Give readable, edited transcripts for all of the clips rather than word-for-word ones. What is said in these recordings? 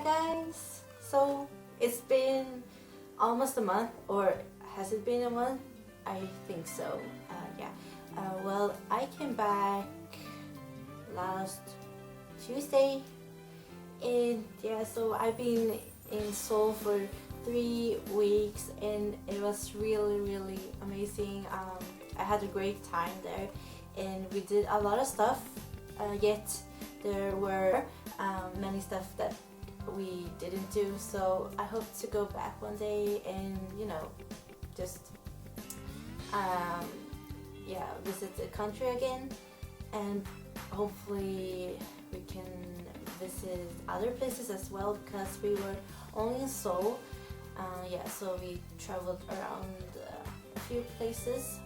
guys! So it's been almost a month, or has it been a month? I think so. Yeah. Well, I came back last Tuesday, and yeah, so I've been in Seoul for 3 weeks, and it was really amazing. I had a great time there, and we did a lot of stuff. Yet there were many stuff that we didn't do, so I hope to go back one day and just yeah, visit the country again, and hopefully we can visit other places as well, because we were only in Seoul. Yeah, so we traveled around a few places.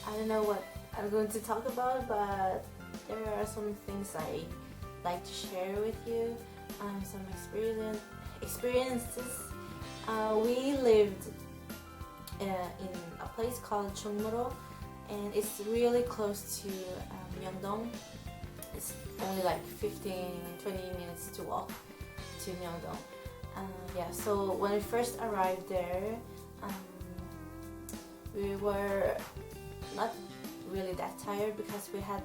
I don't know what I'm going to talk about, but there are some things I like to share with you, some experiences. We lived in a place called Chungmuro, and it's really close to Myeongdong. It's only like 15-20 minutes to walk to Myeongdong. Yeah, so when we first arrived there, we were not really that tired because we had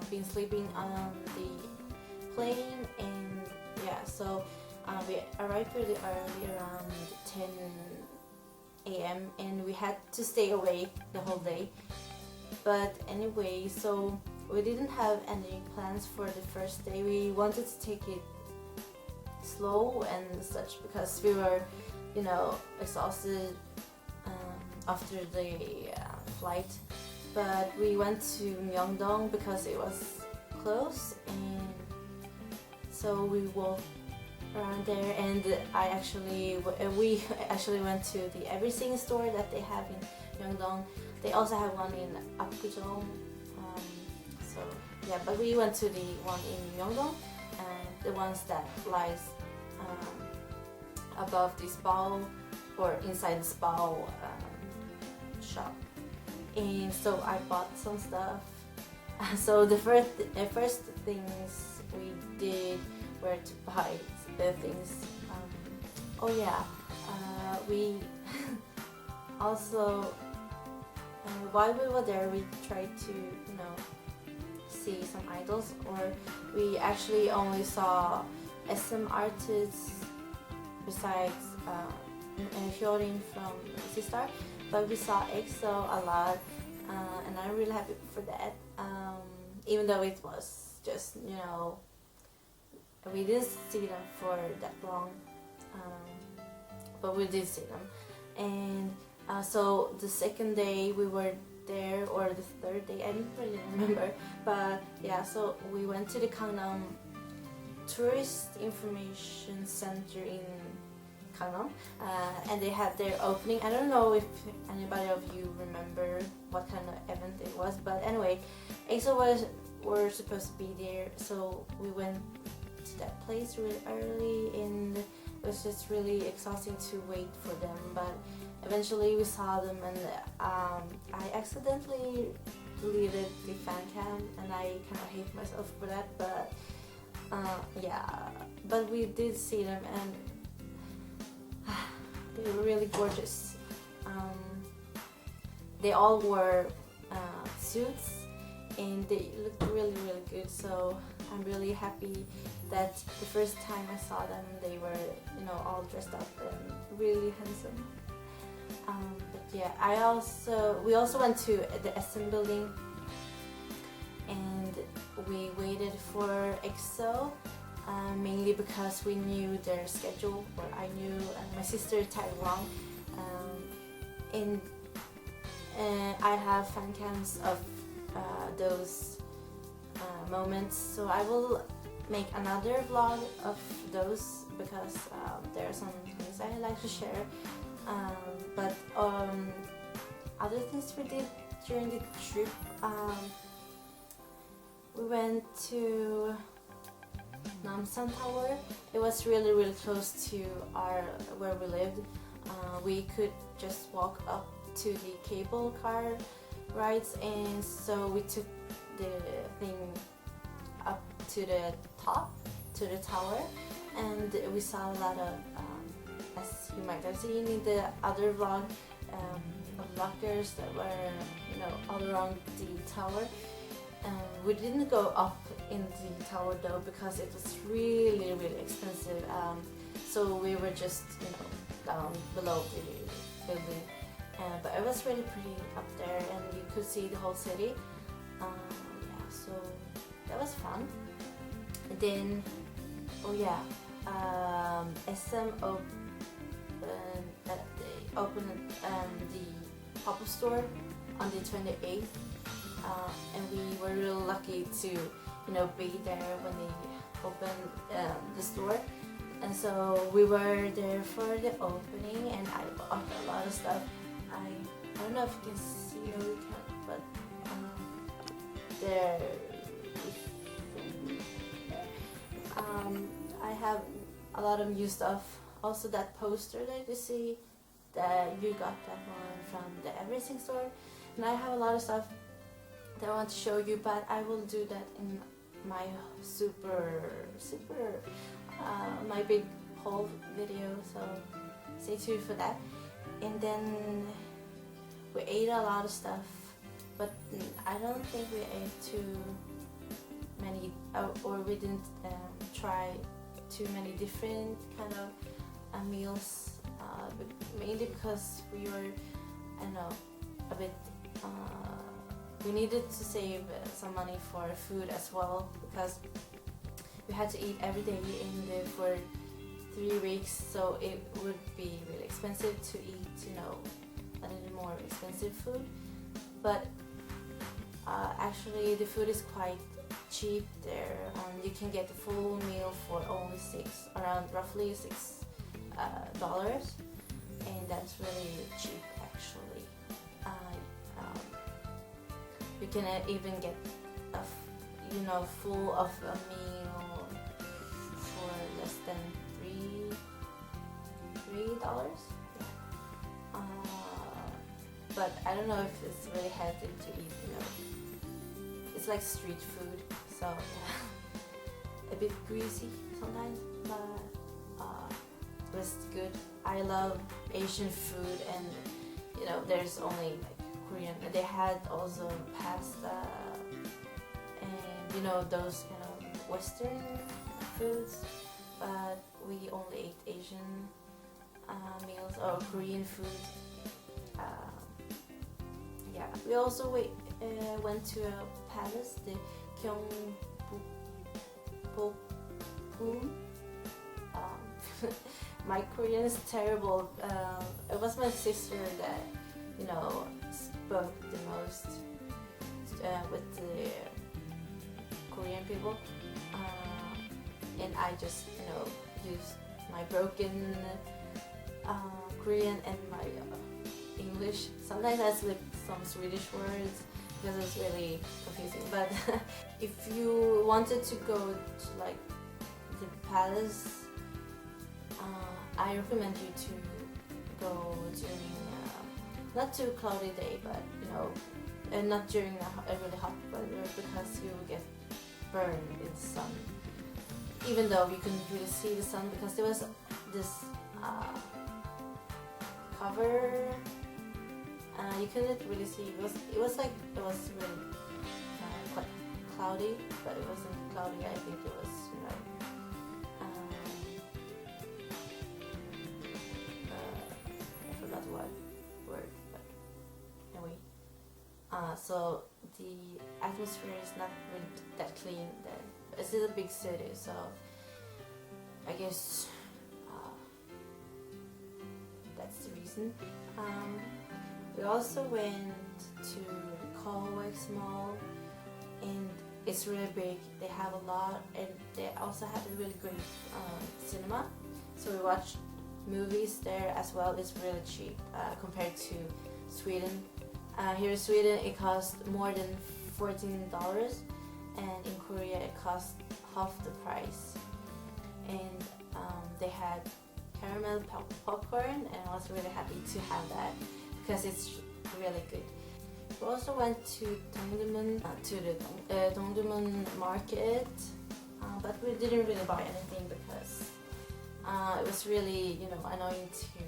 been sleeping on the plane, and yeah, so we arrived really early, around 10 a.m. and we had to stay awake the whole day. But anyway, so we didn't have any plans for the first day. We wanted to take it slow and such because we were, exhausted after the flight. But we went to Myeongdong because it was close, and so we walked around there, and we actually went to the everything store that they have in Myeongdong. They also have one in Apgujeong. So yeah, but we went to the one in Myeongdong, the ones that lies above the spa, or inside the spa shop. And so I bought some stuff. So the first things we did were to buy the things. Oh yeah, we also while we were there, we tried to see some idols, or we actually only saw SM artists besides Hyorin from Sistar, but we saw EXO a lot, and I'm really happy for that. Even though it was just we didn't see them for that long, but we did see them. And so the second day we were there, or the third day, I don't really remember, but yeah, so we went to the Gangnam Tourist Information Center in Gangnam, and they had their opening. I don't know if anybody of you remember what kind of event it was, but anyway, EXO were supposed to be there, so we went to that place really early, and it was just really exhausting to wait for them. But eventually we saw them, and I accidentally deleted the fan cam, and I kind of hate myself for that, but yeah, but we did see them, and they were really gorgeous. They all wore suits, and they looked really good, so I'm really happy that the first time I saw them, they were all dressed up and really handsome. But yeah, we also went to the SM building, and we waited for EXO, mainly because we knew their schedule, or I knew, and my sister tagged along, and I have fan cams of those moments, so I will make another vlog of those, because there are some things I like to share. But other things we did during the trip, we went to Namsan Tower. It was really close to where we lived. We could just walk up to the cable car rides, and so we took the thing to the top, to the tower, and we saw a lot of, as you might have seen in the other vlog, lockers that were, you know, all around the tower. We didn't go up in the tower though because it was really expensive. So we were just, you know, down below the building. But it was really pretty up there, and you could see the whole city. Yeah, so that was fun. And then, oh yeah, SM they opened the pop-up store on the 28th, and we were really lucky to, you know, be there when they opened the store. And so we were there for the opening, and I bought a lot of stuff. I don't know if you can see, or you can, but there. I have a lot of new stuff. Also, that poster that you see, that you got that one from the Everything store, and I have a lot of stuff that I want to show you, but I will do that in my my big haul video, so stay tuned for that. And then we ate a lot of stuff, but I don't think we ate too many, or we didn't try too many different kind of meals, mainly because we were, I don't know, a bit, we needed to save some money for food as well, because we had to eat every day for 3 weeks, so it would be really expensive to eat, you know, a little more expensive food. But actually the food is quite cheap there. You can get the full meal for only roughly $6, and that's really cheap actually. You can even get you know, full of a meal for less than $3. Yeah. But I don't know if it's really healthy to eat, you know. It's like street food, so yeah. A bit greasy sometimes, but it was good. I love Asian food, and you know, there's only like Korean. They had also pasta, and you know, those kind of Western foods, but we only ate Asian meals or Korean food. Yeah, we also went to a palace, the Gyeongbokgung. My Korean is terrible. It was my sister that, you know, spoke the most with the Korean people, and I just, you know, used my broken Korean and my English. Sometimes I slip some Swedish words because it's really confusing. But if you wanted to go to like the palace, I recommend you to go during not too cloudy day, but you know, and not during a really hot weather, because you will get burned in the sun. Even though you couldn't really see the sun, because there was this cover. You couldn't really see. It was really quite cloudy, but it wasn't cloudy. I think it was, you know, I forgot what word, but anyway. So the atmosphere is not really that clean there. It's a big city, so I guess that's the reason. We also went to Colwex Mall, and it's really big. They have a lot, and they also have a really great cinema. So we watched movies there as well. It's really cheap compared to Sweden. Here in Sweden it costs more than $14, and in Korea it costs half the price. And they had caramel popcorn, and I was really happy to have that because it's really good. We also went to Dongdaemun, to the Dongdaemun market, but we didn't really buy anything because it was really, you know, annoying to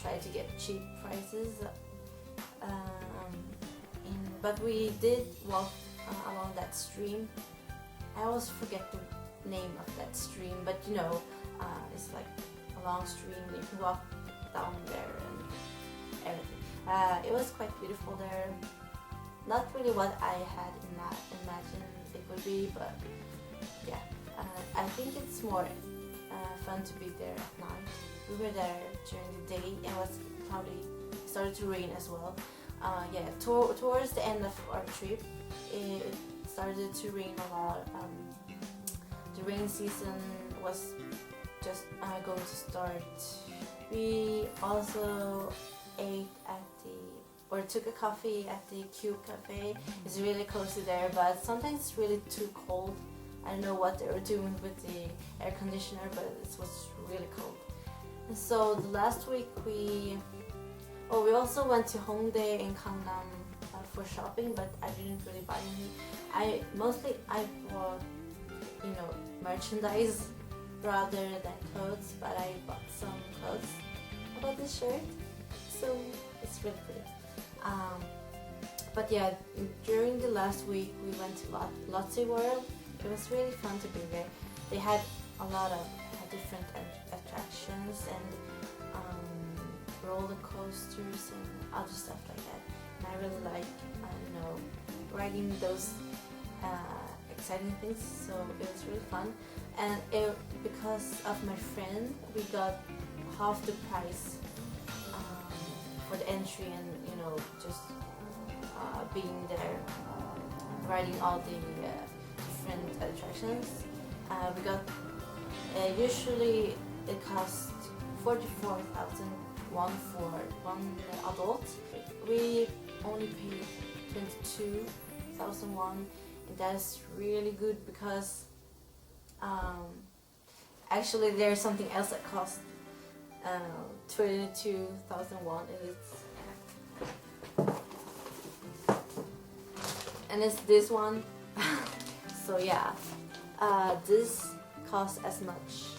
try to get cheap prices. But we did walk along that stream. I always forget the name of that stream, but you know, it's like a long stream. You can walk down there and everything. It was quite beautiful there. Not really what I had imagined it would be, but yeah, I think it's more fun to be there at night. We were there during the day and it was cloudy. It started to rain as well. Yeah, towards the end of our trip, it started to rain a lot. The rain season was just going to start. We also ate at took a coffee at the Q Cafe. It's really cozy there, but sometimes it's really too cold. I don't know what they were doing with the air conditioner, but it was really cold. And so the last week we also went to Hongdae in Gangnam for shopping, but I didn't really buy any. I bought, you know, merchandise rather than clothes, but I bought some clothes. I bought this shirt, so it's really pretty. But yeah, during the last week we went to Lotte World. It was really fun to be there. They had a lot of different attractions and roller coasters and other stuff like that. And I really like, you know, riding those exciting things. So it was really fun. And because of my friend, we got half the price for the entry and, you know, just being there, riding all the different attractions. We got usually it costs 44,000 won for one adult. We only paid 22,000 won, and that's really good because actually there's something else that costs 22,000 won, and it's this one. So yeah, this costs as much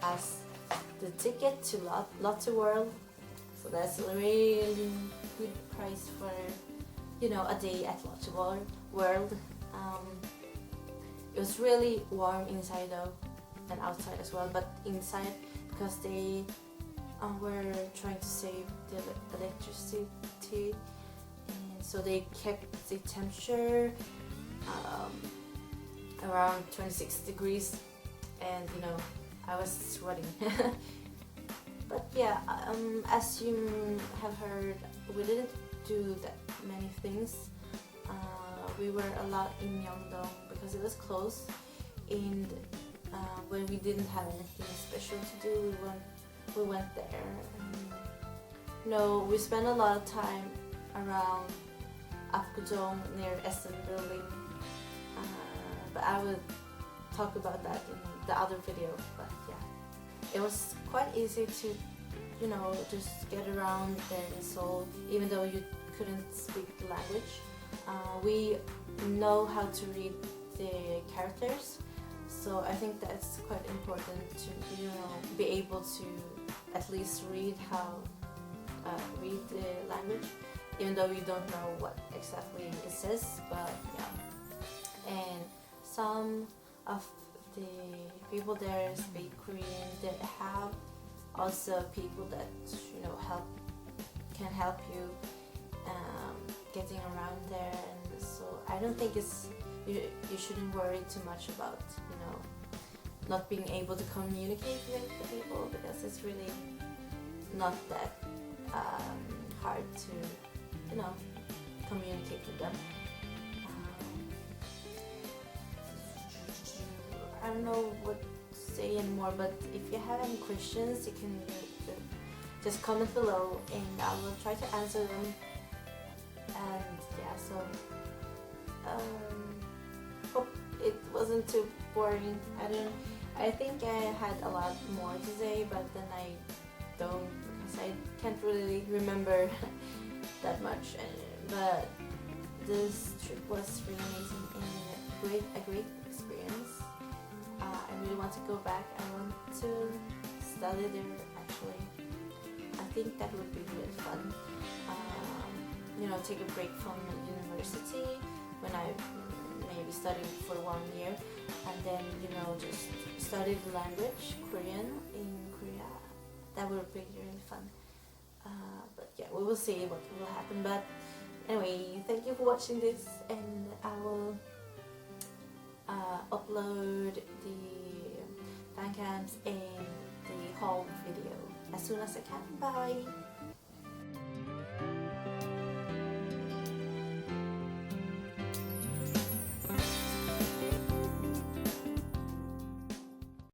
as the ticket to Lotte World. So that's a really good price for, you know, a day at Lotte World. It was really warm inside though, and outside as well. But inside, because they were trying to save the electricity, and so they kept the temperature around 26 degrees, and you know, I was sweating. But yeah, as you have heard, we didn't do that many things. We were a lot in Myeongdong because it was close, and when we didn't have anything special to do, we went there. No, we spent a lot of time around Apgujeong near SM building, but I will talk about that in the other video. But yeah, it was quite easy to, you know, just get around there in Seoul, even though you couldn't speak the language. We know how to read the characters, so I think that's quite important to, you know, be able to at least read read the language, even though you don't know what exactly it says. But yeah, and some of the people there speak Korean. They have also people that, you know, can help you getting around there, and so I don't think you shouldn't worry too much about, you know, not being able to communicate with the people, because it's really not that hard to, you know, communicate with them. I don't know what to say anymore, but if you have any questions, you can just comment below and I will try to answer them. And yeah, so hope it wasn't too boring. I think I had a lot more to say, but then I don't, because I can't really remember that much. But this trip was really amazing and a great experience. really want to go back. I want to study there actually. I think that would be really fun. Take a break from university when I maybe studied for 1 year, and then just study the language Korean in Korea. That would be really fun. But yeah, we will see what will happen. But anyway, thank you for watching this, and I will upload the fan cams and the haul video as soon as I can. Bye!